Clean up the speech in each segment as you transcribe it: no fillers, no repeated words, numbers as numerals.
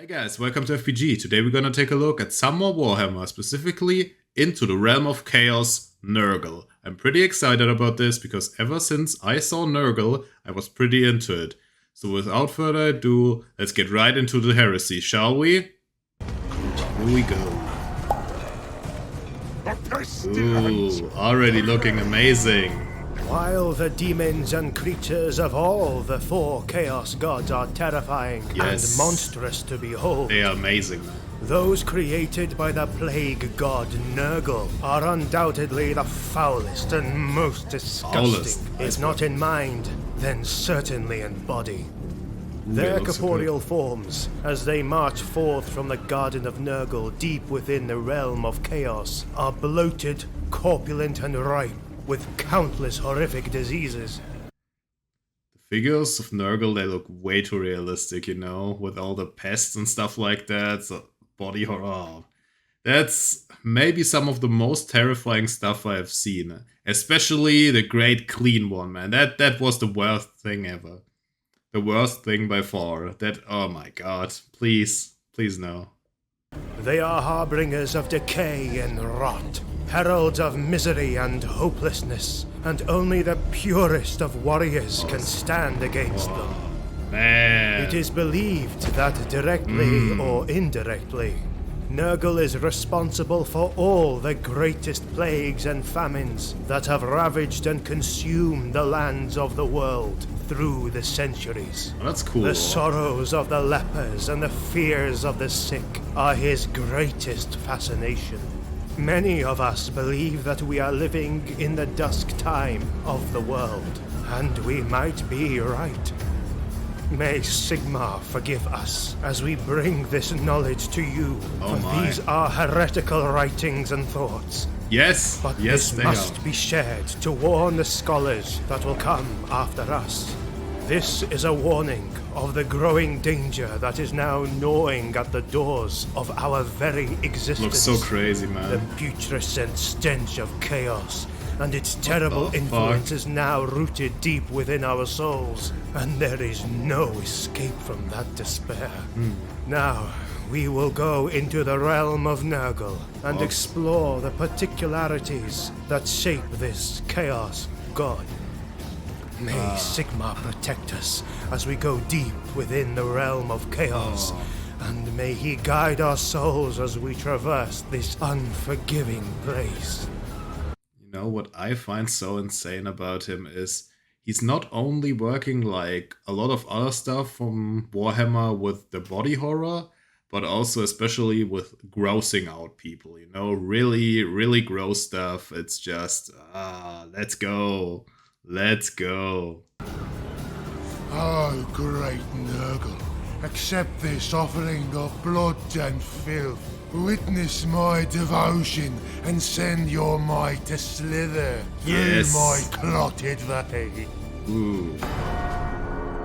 Hey guys, welcome to FPG. Today we're gonna take a look at some more Warhammer, specifically into the Realm of Chaos Nurgle. I'm pretty excited about this because ever since I saw Nurgle, I was pretty into it. So without further ado, let's get right into the heresy, shall we? Here we go. Ooh, already looking amazing. While the demons and creatures of all the four Chaos Gods are terrifying and monstrous to behold, they are amazing. Those created by the plague god Nurgle are undoubtedly the foulest and most disgusting. If not in mind, then certainly in body. Their corporeal forms, as they march forth from the Garden of Nurgle deep within the Realm of Chaos, are bloated, corpulent and ripe with countless horrific diseases. The figures of Nurgle, they look way too realistic, you know, with all the pests and stuff like that, so body horror. Oh, that's maybe some of the most terrifying stuff I have seen. Especially the Great Clean one, man. That was the worst thing ever. The worst thing by far. That, oh my god. Please, please no. They are harbingers of decay and rot, heralds of misery and hopelessness, and only the purest of warriors can stand against them. Man. It is believed that directly or indirectly, Nurgle is responsible for all the greatest plagues and famines that have ravaged and consumed the lands of the world through the centuries. Oh, that's cool. The sorrows of the lepers and the fears of the sick are his greatest fascination. Many of us believe that we are living in the dusk time of the world, and we might be right. May Sigmar forgive us as we bring this knowledge to you, these are heretical writings and thoughts. Yes, but yes, this must be shared to warn the scholars that will come after us. This is a warning of the growing danger that is now gnawing at the doors of our very existence. Looks so crazy, man. The putrescent stench of chaos and its terrible influence is now rooted deep within our souls, and there is no escape from that despair. Now, we will go into the Realm of Nurgle and explore the particularities that shape this Chaos God. May Sigmar protect us as we go deep within the Realm of Chaos, and may he guide our souls as we traverse this unforgiving place. You know, what I find so insane about him is he's not only working like a lot of other stuff from Warhammer with the body horror, but also especially with grossing out people, you know, really, really gross stuff. It's just, let's go. Let's go. Oh, great Nurgle, accept this offering of blood and filth. Witness my devotion and send your might to slither through my clotted vein. Ooh.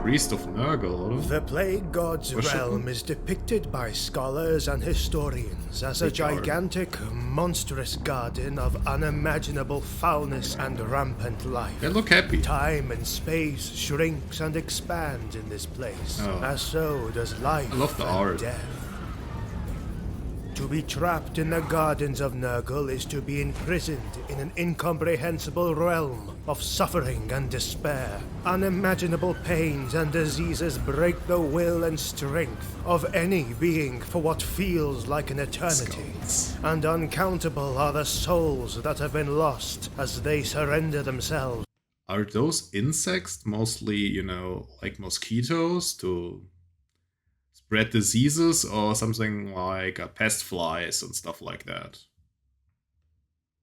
Priest of Nurgle. The Plague God's realm is depicted by scholars and historians as a gigantic, monstrous garden of unimaginable foulness and rampant life. They look happy. Time and space shrinks and expands in this place, as so does life and death. To be trapped in the gardens of Nurgle is to be imprisoned in an incomprehensible realm of suffering and despair. Unimaginable pains and diseases break the will and strength of any being for what feels like an eternity. And uncountable are the souls that have been lost as they surrender themselves. Are those insects mostly, you know, like mosquitoes to spread diseases, or something like pest flies and stuff like that?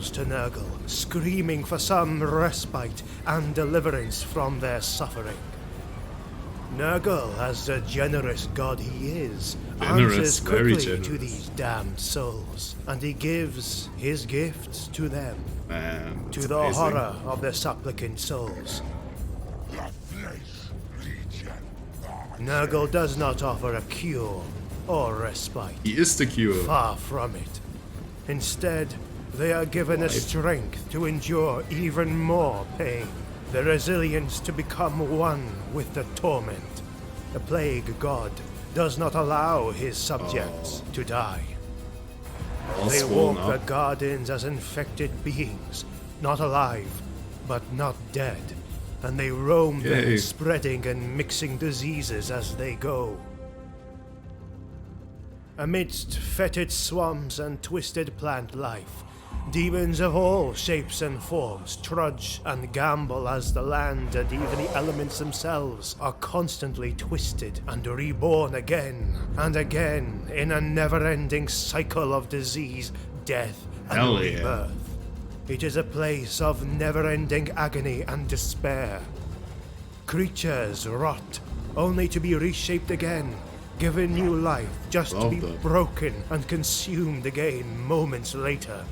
To Nurgle, screaming for some respite and deliverance from their suffering. Nurgle, as the generous god he is, answers quickly to these damned souls, and he gives his gifts to them, to the horror of the supplicant souls. Nurgle does not offer a cure or respite. He is the cure. Far from it. Instead, they are given a strength to endure even more pain, the resilience to become one with the torment. The plague god does not allow his subjects to die. All They swollen walk the up. gardens as infected beings, not alive, but not dead, and they roam Yay. them, spreading and mixing diseases as they go. Amidst fetid swamps and twisted plant life, demons of all shapes and forms trudge and gamble as the land and even the elements themselves are constantly twisted and reborn again and again in a never-ending cycle of disease, death, and Hell yeah. rebirth. It is a place of never-ending agony and despair. Creatures rot, only to be reshaped again, given new life, just to Love be that. broken and consumed again moments later.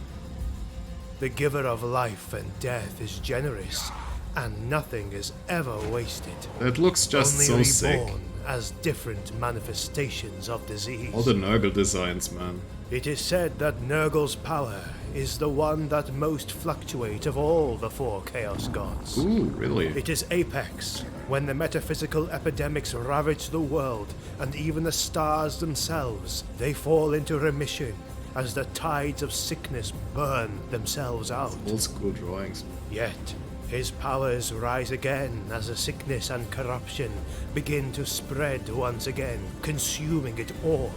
The giver of life and death is generous, and nothing is ever wasted. That looks just Only so sick. reborn as different manifestations of disease. All the Nurgle designs, man. It is said that Nurgle's power is the one that most fluctuates of all the 4 Chaos Gods. Ooh, really? It is apex, when the metaphysical epidemics ravage the world, and even the stars themselves, they fall into remission as the tides of sickness burn themselves out. Old school drawings. Yet, his powers rise again as the sickness and corruption begin to spread once again, consuming it all.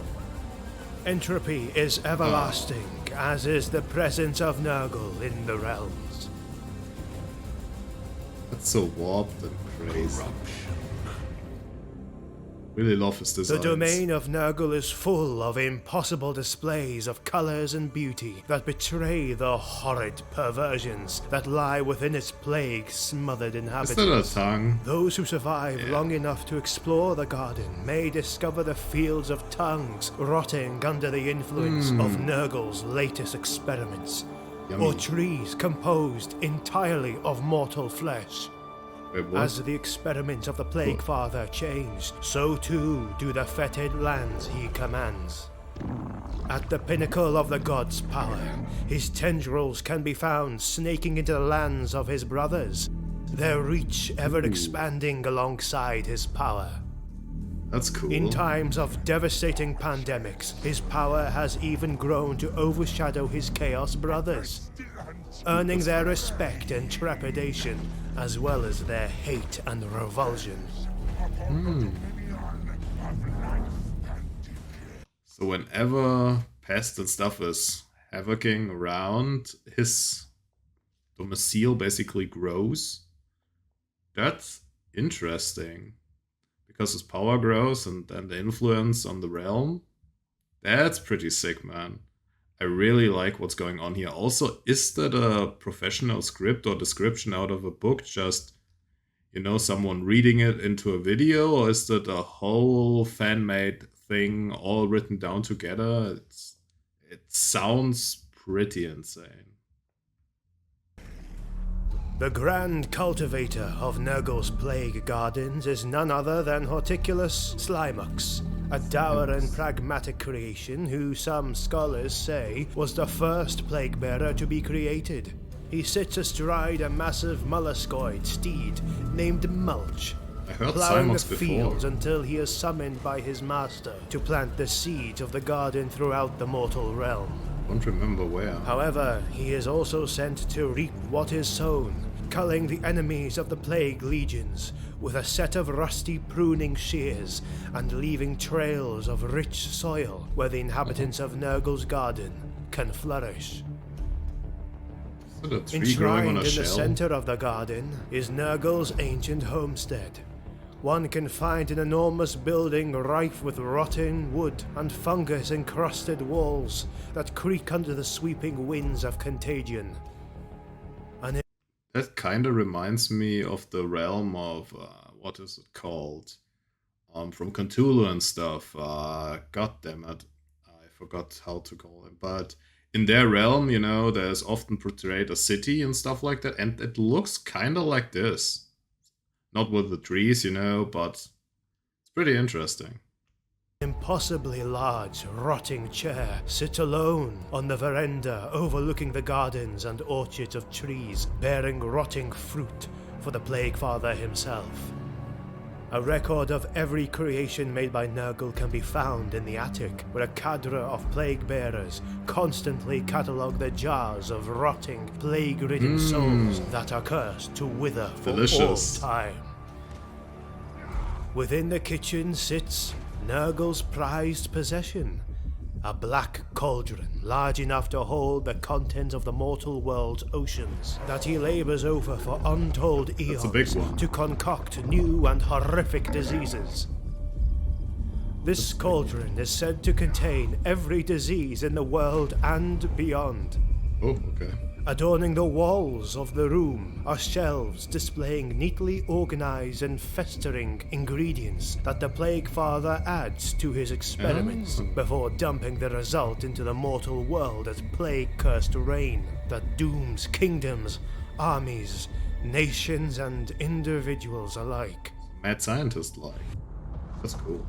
Entropy is everlasting, as is the presence of Nurgle in the realms. That's so warped and crazy. Really love his The designs. domain of Nurgle is full of impossible displays of colors and beauty that betray the horrid perversions that lie within its plague-smothered Is inhabitants. that a tongue? Those who survive long enough to explore the garden may discover the fields of tongues rotting under the influence of Nurgle's latest experiments, Yummy. or trees composed entirely of mortal flesh. Wait, what? As the experiments of the Plague Father change, so too do the fetid lands he commands. At the pinnacle of the god's power, his tendrils can be found snaking into the lands of his brothers, their reach ever expanding alongside his power. That's cool. In times of devastating pandemics, his power has even grown to overshadow his Chaos brothers, earning their respect and trepidation, as well as their hate and revulsion. So whenever pest and stuff is havocing around, his domicile basically grows. That's interesting. Because his power grows and the influence on the realm. That's pretty sick, man. I really like what's going on here. Also, is that a professional script or description out of a book? Just, you know, someone reading it into a video? Or is that a whole fan-made thing all written down together? It sounds pretty insane. The grand cultivator of Nurgle's plague gardens is none other than Horticulus Slimux, a dour and pragmatic creation who some scholars say was the first plague bearer to be created. He sits astride a massive molluscoid steed named Mulch, I heard plowing the Simox before. fields until he is summoned by his master to plant the seeds of the garden throughout the mortal realm. Don't remember where. However, he is also sent to reap what is sown, culling the enemies of the plague legions with a set of rusty pruning shears and leaving trails of rich soil where the inhabitants of Nurgle's garden can flourish. Is that a tree growing on Enshrined a in the shell? center of the garden is Nurgle's ancient homestead. One can find an enormous building rife with rotten wood and fungus-encrusted walls that creak under the sweeping winds of contagion. That kind of reminds me of the realm of, what is it called? From Cthulhu and stuff. God damn it. I forgot how to call it. But in their realm, you know, there's often portrayed a city and stuff like that. And it looks kind of like this. Not with the trees, you know, but it's pretty interesting. Impossibly large, rotting chair sits alone on the veranda overlooking the gardens and orchards of trees bearing rotting fruit for the Plague Father himself. A record of every creation made by Nurgle can be found in the attic, where a cadre of plague bearers constantly catalogue the jars of rotting, plague-ridden souls that are cursed to wither for Delicious. all time. Within the kitchen sits Nurgle's prized possession, a black cauldron large enough to hold the contents of the mortal world's oceans that he labors over for untold That's a big eons one. to concoct new and horrific diseases. This cauldron is said to contain every disease in the world and beyond. Oh, okay. Adorning the walls of the room are shelves displaying neatly organized and festering ingredients that the Plague Father adds to his experiments before dumping the result into the mortal world as plague-cursed rain that dooms kingdoms, armies, nations, and individuals alike. Mad scientist like. That's cool.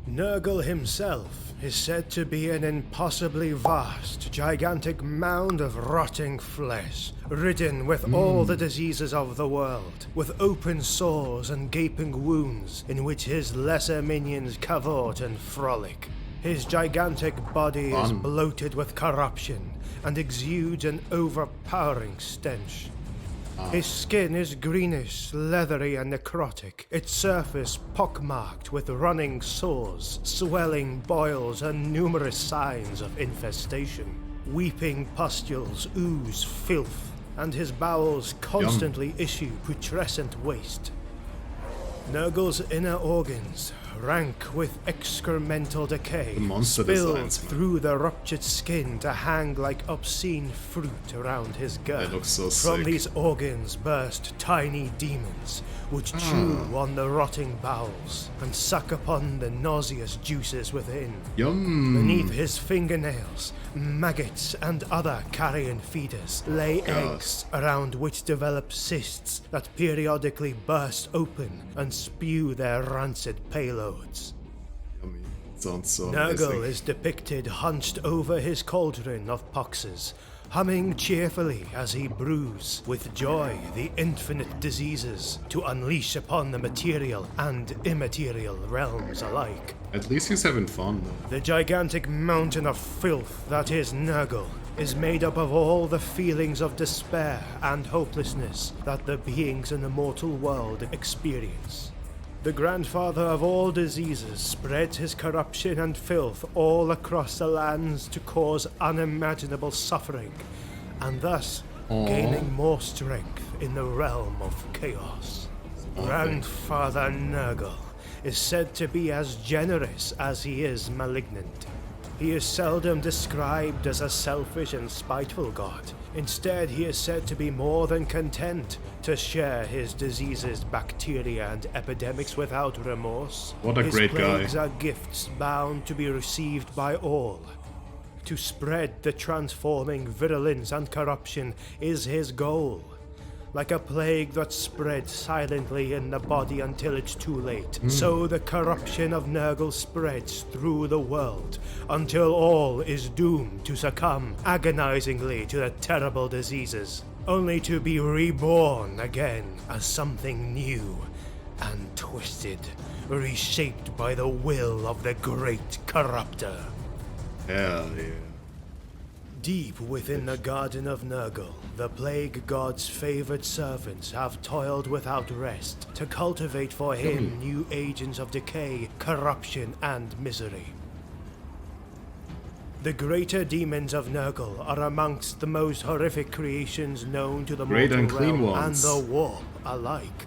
Nurgle himself is said to be an impossibly vast, gigantic mound of rotting flesh, ridden with all the diseases of the world, with open sores and gaping wounds in which his lesser minions cavort and frolic. His gigantic body is bloated with corruption and exudes an overpowering stench. His skin is greenish, leathery, and necrotic, its surface pockmarked with running sores, swelling boils, and numerous signs of infestation. Weeping pustules ooze filth, and his bowels constantly issue putrescent waste. Nurgle's inner organs, rank with excremental decay, monster spilled designs, man. through the ruptured skin to hang like obscene fruit around his gut. That looks so From sick. these organs burst tiny demons, which chew on the rotting bowels and suck upon the nauseous juices within. Yum. Beneath his fingernails, maggots and other carrion feeders lay eggs, around which develop cysts that periodically burst open and spew their rancid payloads. Yummy. Sounds so Nurgle amazing. is depicted hunched over his cauldron of poxes, humming cheerfully as he brews with joy the infinite diseases to unleash upon the material and immaterial realms alike. At least he's having fun though. The gigantic mountain of filth that is Nurgle is made up of all the feelings of despair and hopelessness that the beings in the mortal world experience. The grandfather of all diseases spreads his corruption and filth all across the lands to cause unimaginable suffering, and thus gaining more strength in the realm of chaos. Grandfather Nurgle is said to be as generous as he is malignant. He is seldom described as a selfish and spiteful god. Instead, he is said to be more than content to share his diseases, bacteria, and epidemics without remorse. What a his great guy. plagues are gifts bound to be received by all. To spread the transforming virulence and corruption is his goal. Like a plague that spreads silently in the body until it's too late, so the corruption of Nurgle spreads through the world until all is doomed to succumb agonizingly to the terrible diseases, only to be reborn again as something new and twisted, reshaped by the will of the great corruptor. Hell yeah. Deep within the Garden of Nurgle, the Plague God's favored servants have toiled without rest to cultivate for him new agents of decay, corruption, and misery. The greater demons of Nurgle are amongst the most horrific creations known to the Great mortal unclean realm ones. and the warp alike.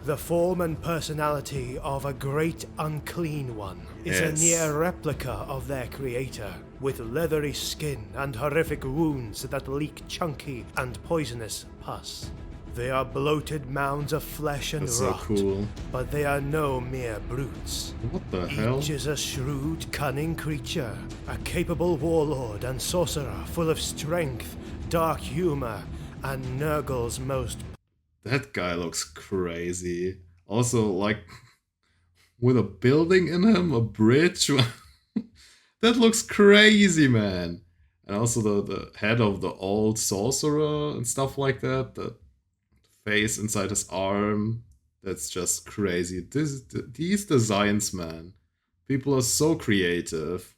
The form and personality of a great unclean one is Yes. a near replica of their creator, with leathery skin and horrific wounds that leak chunky and poisonous pus. They are bloated mounds of flesh and That's so rot, cool. but they are no mere brutes. What the hell? Each is a shrewd, cunning creature, a capable warlord and sorcerer full of strength, dark humor, and Nurgle's most That guy looks crazy. Also, like, with a building in him, a bridge. That looks crazy, man. And also the head of the old sorcerer and stuff like that. The face inside his arm. That's just crazy. These designs, man. People are so creative.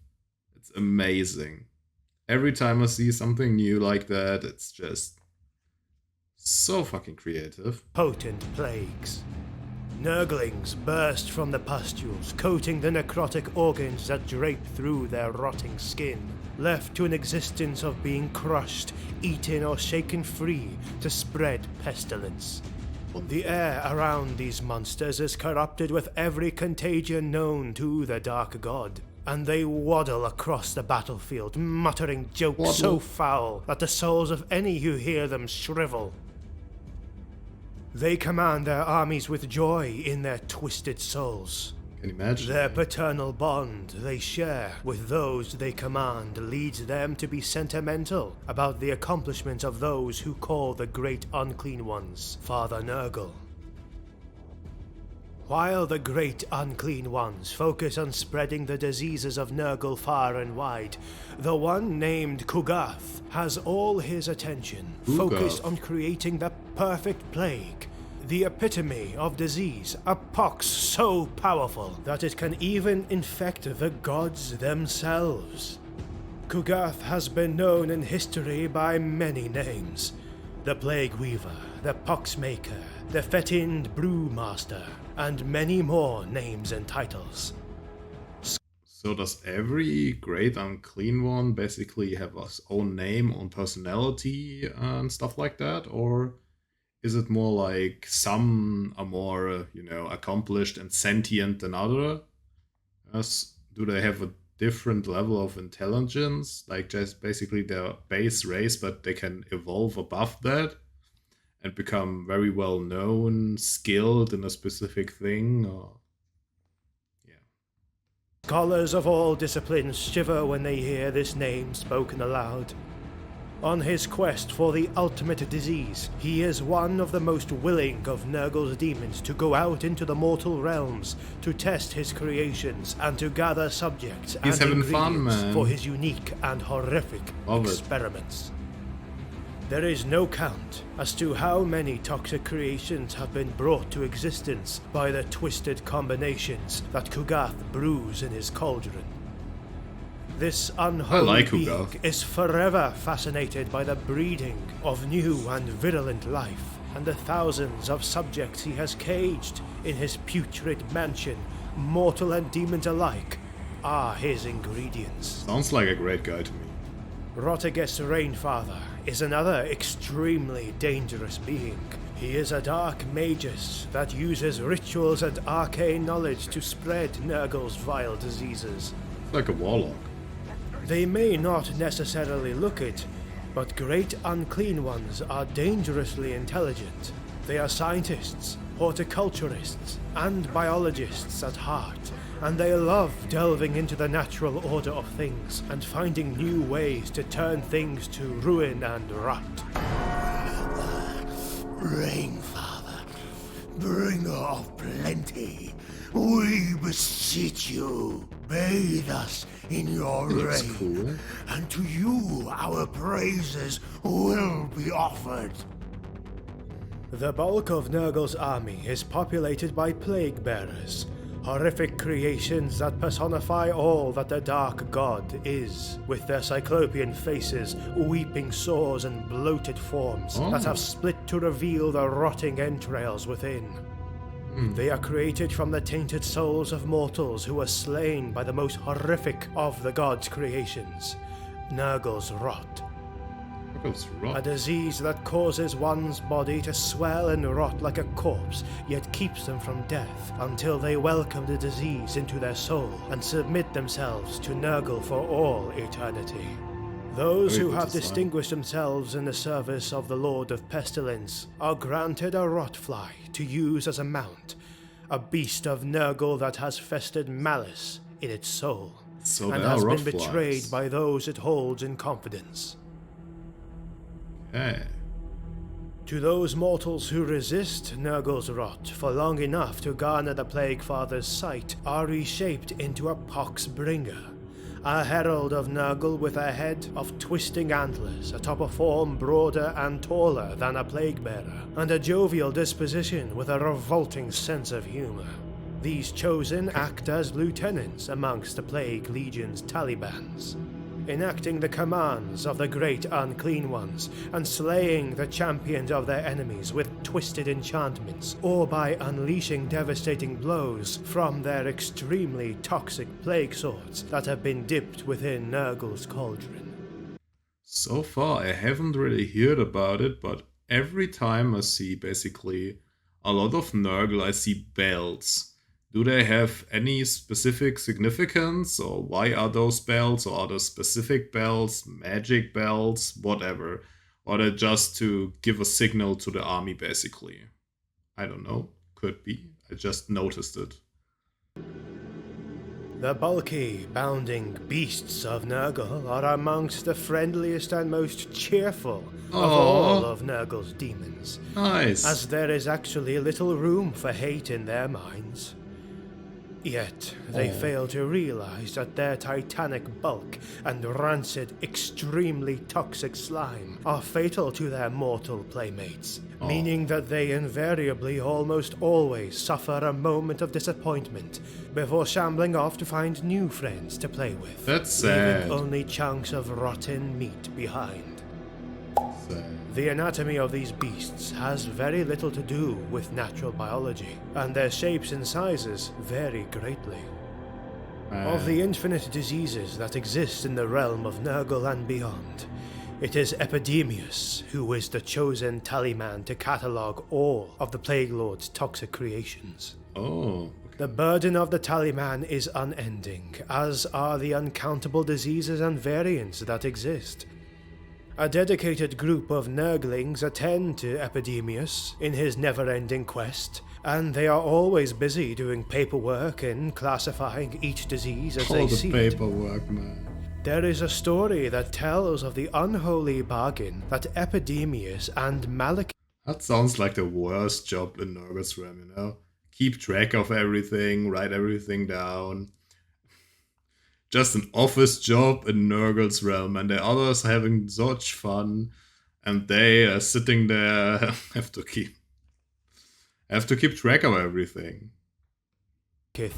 It's amazing. Every time I see something new like that, it's just so fucking creative. Potent plagues. Nurglings burst from the pustules, coating the necrotic organs that drape through their rotting skin, left to an existence of being crushed, eaten, or shaken free to spread pestilence. The air around these monsters is corrupted with every contagion known to the Dark God, and they waddle across the battlefield, muttering jokes so foul that the souls of any who hear them shrivel. They command their armies with joy in their twisted souls. Can you imagine? Their paternal bond they share with those they command leads them to be sentimental about the accomplishments of those who call the Great Unclean Ones Father Nurgle. While the Great Unclean Ones focus on spreading the diseases of Nurgle far and wide, the one named Kugath has all his attention focused on creating the perfect plague, the epitome of disease, a pox so powerful that it can even infect the gods themselves. Kugath has been known in history by many names: the Plague Weaver, the Poxmaker, the Fetind Brewmaster, and many more names and titles. So does every great unclean one basically have his own name, own personality and stuff like that? Or is it more like some are more, accomplished and sentient than other? Do they have a different level of intelligence? Like just basically their base race, but they can evolve above that and become very well known, skilled in a specific thing? Or Scholars of all disciplines shiver when they hear this name spoken aloud. On his quest for the ultimate disease, he is one of the most willing of Nurgle's demons to go out into the mortal realms to test his creations and to gather subjects He's and having ingredients fun, man. for his unique and horrific Love it. experiments. There is no count as to how many toxic creations have been brought to existence by the twisted combinations that Kugath brews in his cauldron. This unholy being is forever fascinated by the breeding of new and virulent life, and the thousands of subjects he has caged in his putrid mansion, mortal and demons alike, are his ingredients. Sounds like a great guy to me. Rotigus Rainfather is another extremely dangerous being. He is a dark magus that uses rituals and arcane knowledge to spread Nurgle's vile diseases. Like a warlock. They may not necessarily look it, but great unclean ones are dangerously intelligent. They are scientists, horticulturists, and biologists at heart, and they love delving into the natural order of things and finding new ways to turn things to ruin and rot. Rainfather, bringer of plenty, we beseech you, bathe us in your rain, cool. and to you our praises will be offered. The bulk of Nurgle's army is populated by plague bearers, horrific creations that personify all that the Dark God is, with their cyclopean faces, weeping sores, and bloated forms that have split to reveal the rotting entrails within. They are created from the tainted souls of mortals who were slain by the most horrific of the god's creations, Nurgle's rot. A disease that causes one's body to swell and rot like a corpse, yet keeps them from death until they welcome the disease into their soul and submit themselves to Nurgle for all eternity. Those who have distinguished themselves in the service of the Lord of Pestilence are granted a rotfly to use as a mount, a beast of Nurgle that has festered malice in its soul, and has been betrayed by those it holds in confidence. To those mortals who resist Nurgle's rot for long enough to garner the Plague Father's sight are reshaped into a pox bringer, A herald of Nurgle with a head of twisting antlers atop a form broader and taller than a plague bearer, and a jovial disposition with a revolting sense of humor. These chosen act as lieutenants amongst the Plague Legion's Talibans, enacting the commands of the great unclean ones, and slaying the champions of their enemies with twisted enchantments, or by unleashing devastating blows from their extremely toxic plague swords that have been dipped within Nurgle's cauldron. So far, I haven't really heard about it, but every time I see basically a lot of Nurgle, I see bells. Do they have any specific significance, or why are those bells, or are there specific bells, magic bells, whatever? Or are they just to give a signal to the army, basically? I don't know, could be. I just noticed it. The bulky, bounding beasts of Nurgle are amongst the friendliest and most cheerful of all of Nurgle's demons. Nice. As there is actually little room for hate in their minds. Yet, they fail to realize that their titanic bulk and rancid, extremely toxic slime are fatal to their mortal playmates, meaning that they invariably almost always suffer a moment of disappointment before shambling off to find new friends to play with, That's sad. leaving only chunks of rotten meat behind. Sad. The anatomy of these beasts has very little to do with natural biology, and their shapes and sizes vary greatly. Of the infinite diseases that exist in the realm of Nurgle and beyond, it is Epidemius who is the chosen talisman to catalogue all of the Plague Lord's toxic creations. Oh. The burden of the talisman is unending, as are the uncountable diseases and variants that exist. A dedicated group of Nurglings attend to Epidemius in his never-ending quest, and they are always busy doing paperwork and classifying each disease as they see All the it. paperwork, man. There is a story that tells of the unholy bargain that Epidemius and Malekith. That sounds like the worst job in Nurgle's Realm, you know? Keep track of everything, write everything down. Just an office job in Nurgle's Realm, and the others are having such fun, and they are sitting there, have to keep track of everything.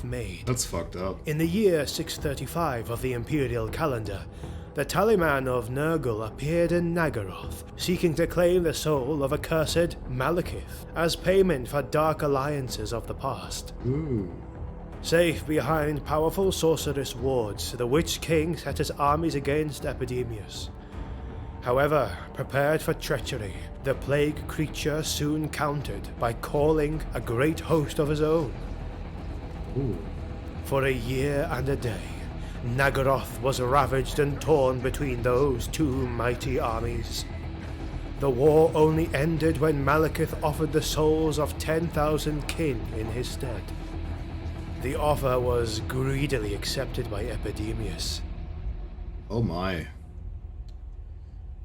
Made. That's fucked up. In the year 635 of the Imperial calendar, the Taliman of Nurgle appeared in Nagaroth, seeking to claim the soul of accursed Malekith as payment for dark alliances of the past. Ooh. Safe behind powerful sorceress wards, the Witch King set his armies against Epidemius. However, prepared for treachery, the plague creature soon countered by calling a great host of his own. Ooh. For a year and a day, Nagaroth was ravaged and torn between those two mighty armies. The war only ended when Malekith offered the souls of 10,000 kin in his stead. The offer was greedily accepted by Epidemius. Oh my.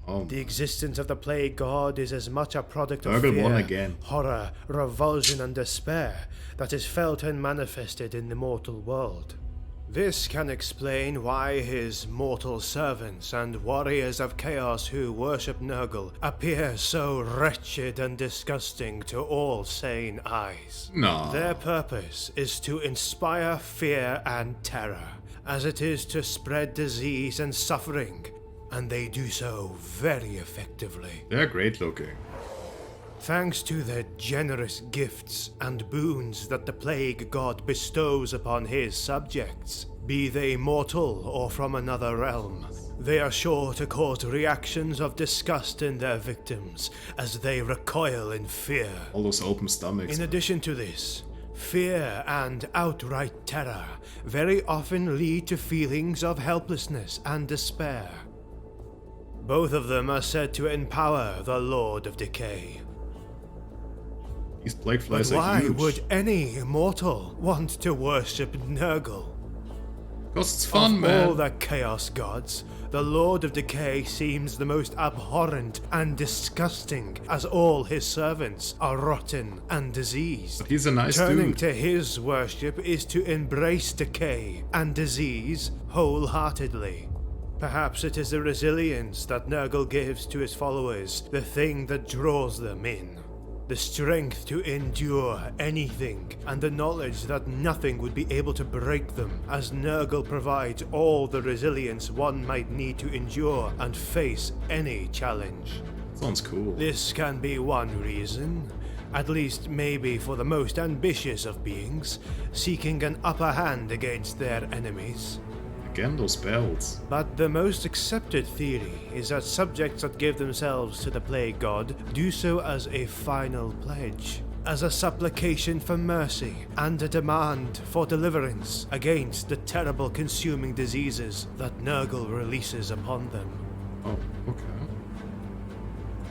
Oh. The existence of the Plague God is as much a product of Nurgle won fear, again. horror, revulsion and despair that is felt and manifested in the mortal world. This can explain why his mortal servants and warriors of chaos who worship Nurgle appear so wretched and disgusting to all sane eyes. No. Their purpose is to inspire fear and terror, as it is to spread disease and suffering, and they do so very effectively. They're great looking. Thanks to the generous gifts and boons that the Plague God bestows upon his subjects, be they mortal or from another realm, they are sure to cause reactions of disgust in their victims as they recoil in fear. All those open stomachs. In addition to this, fear and outright terror very often lead to feelings of helplessness and despair. Both of them are said to empower the Lord of Decay. These plague flies But are why huge. would any mortal want to worship Nurgle? Because it's fun, Of man. all the Chaos Gods, The Lord of Decay seems the most abhorrent and disgusting, as all his servants are rotten and diseased. But he's a nice Turning dude. to his worship is to embrace decay and disease wholeheartedly. Perhaps it is the resilience that Nurgle gives to his followers, the thing that draws them in. The strength to endure anything, and the knowledge that nothing would be able to break them, as Nurgle provides all the resilience one might need to endure and face any challenge. Sounds cool. This can be one reason, at least maybe for the most ambitious of beings, seeking an upper hand against their enemies. Again, those bells. But the most accepted theory is that subjects that give themselves to the Plague God do so as a final pledge, as a supplication for mercy and a demand for deliverance against the terrible consuming diseases that Nurgle releases upon them. Oh, okay.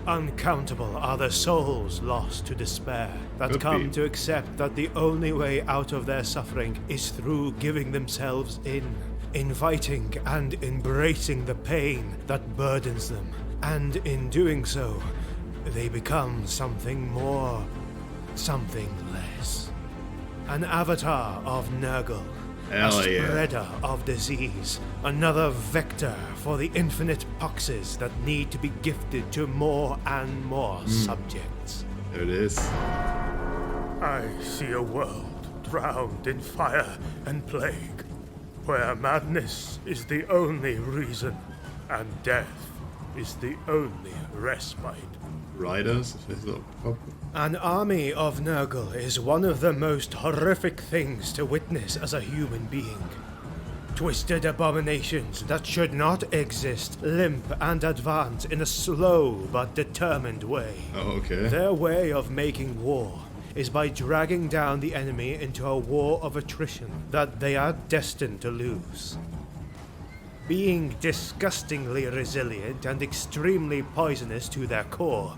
Uncountable are the souls lost to despair that Could come be. to accept that the only way out of their suffering is through giving themselves in, inviting and embracing the pain that burdens them, and in doing so, they become something more, something less. An avatar of Nurgle, Hell a yeah. spreader of disease, another vector for the infinite poxes that need to be gifted to more and more subjects. There it is. I see a world drowned in fire and plague, where madness is the only reason, and death is the only respite. Riders. An army of Nurgle is one of the most horrific things to witness as a human being. Twisted abominations that should not exist limp and advance in a slow but determined way. Oh, okay. Their way of making war is by dragging down the enemy into a war of attrition that they are destined to lose. Being disgustingly resilient and extremely poisonous to their core,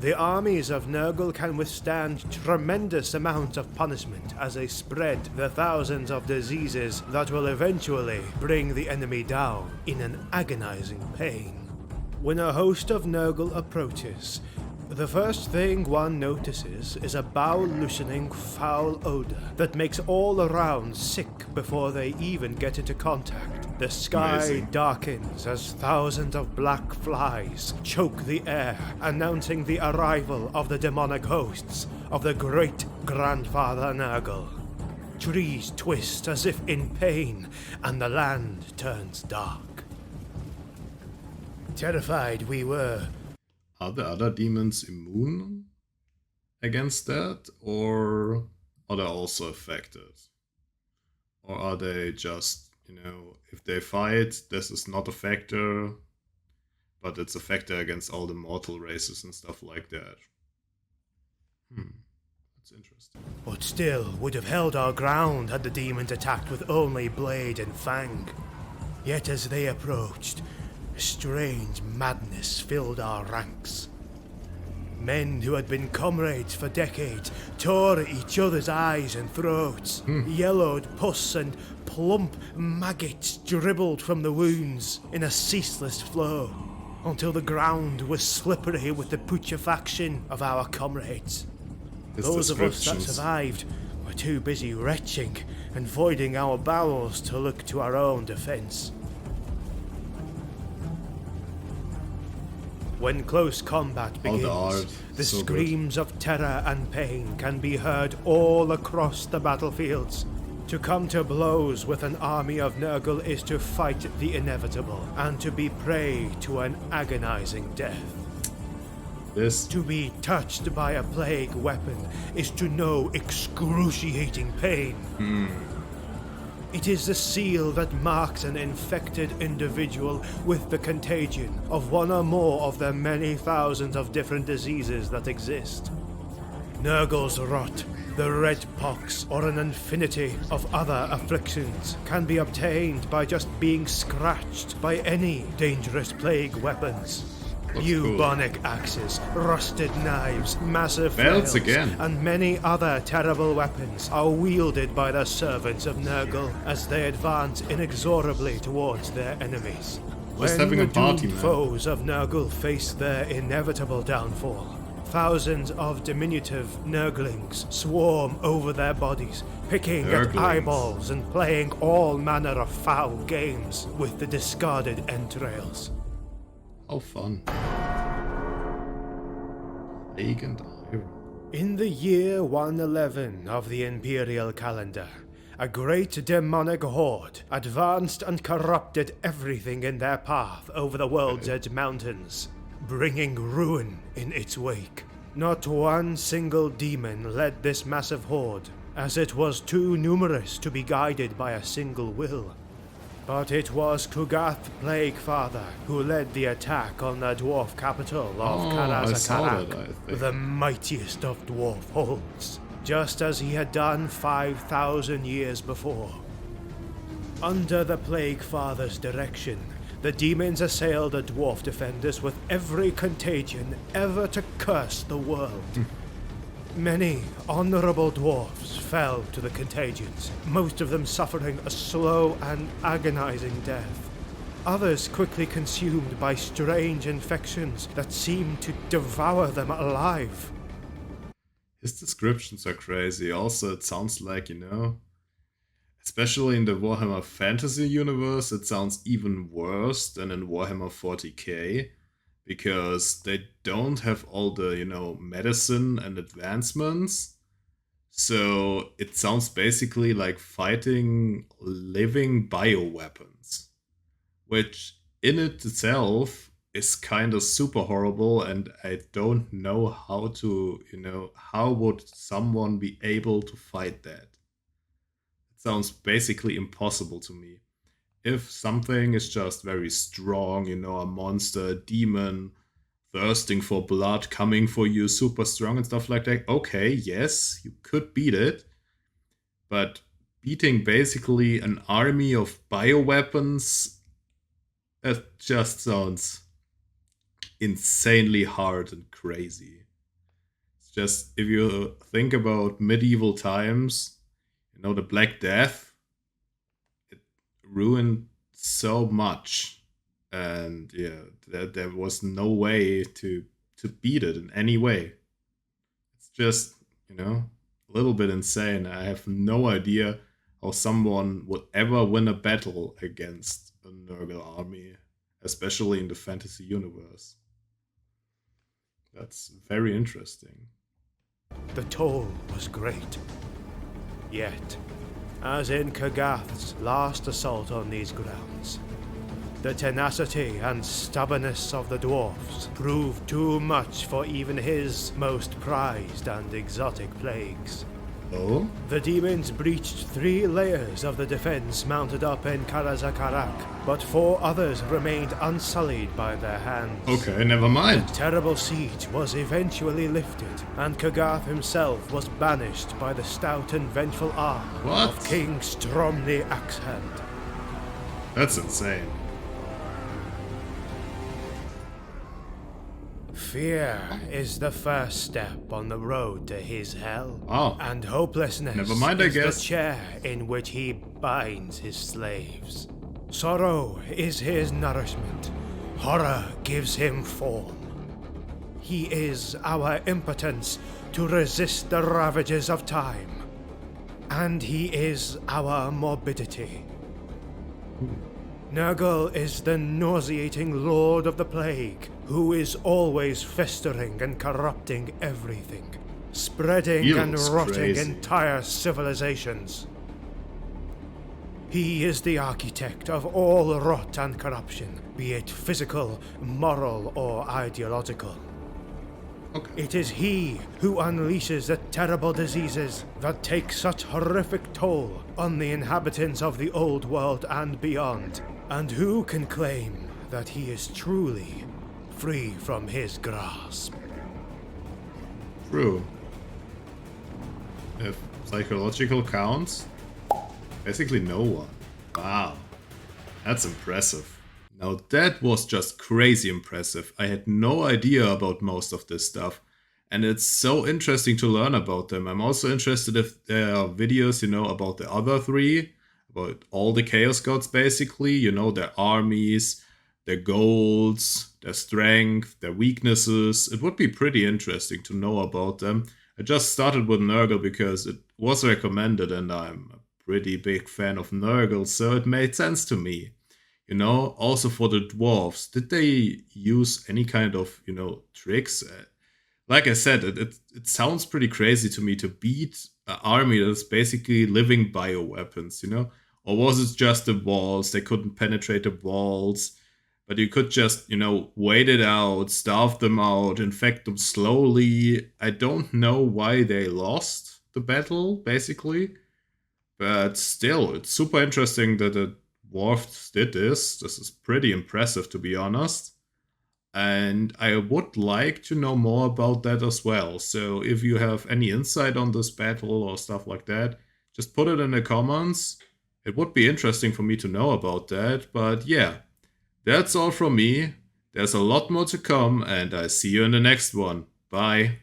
the armies of Nurgle can withstand tremendous amounts of punishment as they spread the thousands of diseases that will eventually bring the enemy down in an agonizing pain. When a host of Nurgle approaches, the first thing one notices is a bowel-loosening foul odor that makes all around sick before they even get into contact. The sky Amazing. darkens as thousands of black flies choke the air, announcing the arrival of the demonic hosts of the great grandfather Nurgle. Trees twist as if in pain, and the land turns dark. Terrified we were. Are the other demons immune against that? Or are they also affected? Or are they just, if they fight, this is not a factor, but it's a factor against all the mortal races and stuff like that? That's interesting. But still would have held our ground had the demons attacked with only blade and fang. Yet as they approached, a strange madness filled our ranks. Men who had been comrades for decades tore at each other's eyes and throats. Yellowed pus and plump maggots dribbled from the wounds in a ceaseless flow, until the ground was slippery with the putrefaction of our comrades. His Those of us that descriptions. survived were too busy retching and voiding our bowels to look to our own defense. When close combat All begins, the art, the so good. screams of terror and pain can be heard all across the battlefields. To come to blows with an army of Nurgle is to fight the inevitable, and to be prey to an agonizing death. This To be touched by a plague weapon is to know excruciating pain. It is the seal that marks an infected individual with the contagion of one or more of the many thousands of different diseases that exist. Nurgle's rot, the red pox, or an infinity of other afflictions can be obtained by just being scratched by any dangerous plague weapons. Looks cool. Bubonic axes, rusted knives, massive Belts flails, again. and many other terrible weapons are wielded by the servants of Nurgle as they advance inexorably towards their enemies. Just When having the a party, doomed man. foes of Nurgle faced their inevitable downfall, thousands of diminutive Nurglings swarm over their bodies, picking at Nurglings. eyeballs and playing all manner of foul games with the discarded entrails. How fun. Plague and Iron. In the year 111 of the Imperial calendar, a great demonic horde advanced and corrupted everything in their path over the World's Edge Mountains, bringing ruin in its wake. Not one single demon led this massive horde, as it was too numerous to be guided by a single will. But it was Kugath Plaguefather who led the attack on the dwarf capital of I saw that, I Karazakarak, think. the mightiest of dwarf holds, just as he had done 5,000 years before. Under the Plaguefather's direction, the demons assailed the dwarf defenders with every contagion ever to curse the world. Many honorable dwarfs fell to the contagions, most of them suffering a slow and agonizing death. Others quickly consumed by strange infections that seemed to devour them alive. His descriptions are crazy. Also, it sounds like, especially in the Warhammer Fantasy universe, it sounds even worse than in Warhammer 40k. Because they don't have all the, medicine and advancements. So it sounds basically like fighting living bioweapons. Which in itself is kind of super horrible, and I don't know how to, how would someone be able to fight that? It sounds basically impossible to me. If something is just very strong, a monster, a demon, thirsting for blood, coming for you, super strong and stuff like that, okay, yes, you could beat it. But beating basically an army of bioweapons, that just sounds insanely hard and crazy. It's just, if you think about medieval times, the Black Death, ruined so much, and there was no way to beat it in any way. It's just a little bit insane. I have no idea how someone would ever win a battle against a Nurgle army, especially in the fantasy universe. That's very interesting. The toll was great. Yet, as in Kugath's last assault on these grounds, the tenacity and stubbornness of the dwarfs proved too much for even his most prized and exotic plagues. Oh? The demons breached 3 layers of the defense mounted up in Karazakarak, but 4 others remained unsullied by their hands. Okay, never mind. The terrible siege was eventually lifted, and Kugath himself was banished by the stout and vengeful arm of King Stromny Axehand. That's insane. Fear is the first step on the road to his hell. Oh. And hopelessness Never mind, I is guess. the chair in which he binds his slaves. Sorrow is his nourishment. Horror gives him form. He is our impotence to resist the ravages of time. And he is our morbidity. Nurgle is the nauseating lord of the plague, who is always festering and corrupting everything, spreading and rotting crazy. entire civilizations. He is the architect of all rot and corruption, be it physical, moral, or ideological. Okay. It is he who unleashes the terrible diseases that take such horrific toll on the inhabitants of the old world and beyond. And who can claim that he is truly free from his grasp? True. If psychological counts, basically no one. Wow. That's impressive. Now that was just crazy impressive. I had no idea about most of this stuff. And it's so interesting to learn about them. I'm also interested if there are videos, about the other 3. About all the Chaos Gods basically, their armies, their goals, their strength, their weaknesses. It would be pretty interesting to know about them. I just started with Nurgle because it was recommended and I'm a pretty big fan of Nurgle, so it made sense to me. Also for the dwarves, did they use any kind of, tricks? Like I said, it sounds pretty crazy to me to beat an army that's basically living bioweapons. Or was it just the walls? They couldn't penetrate the walls, but you could just, wait it out, starve them out, infect them slowly. I don't know why they lost the battle, basically. But still, it's super interesting that the dwarves did this. This is pretty impressive, to be honest. And I would like to know more about that as well. So if you have any insight on this battle or stuff like that, just put it in the comments. It would be interesting for me to know about that. But yeah, that's all from me. There's a lot more to come, and I see you in the next one. Bye.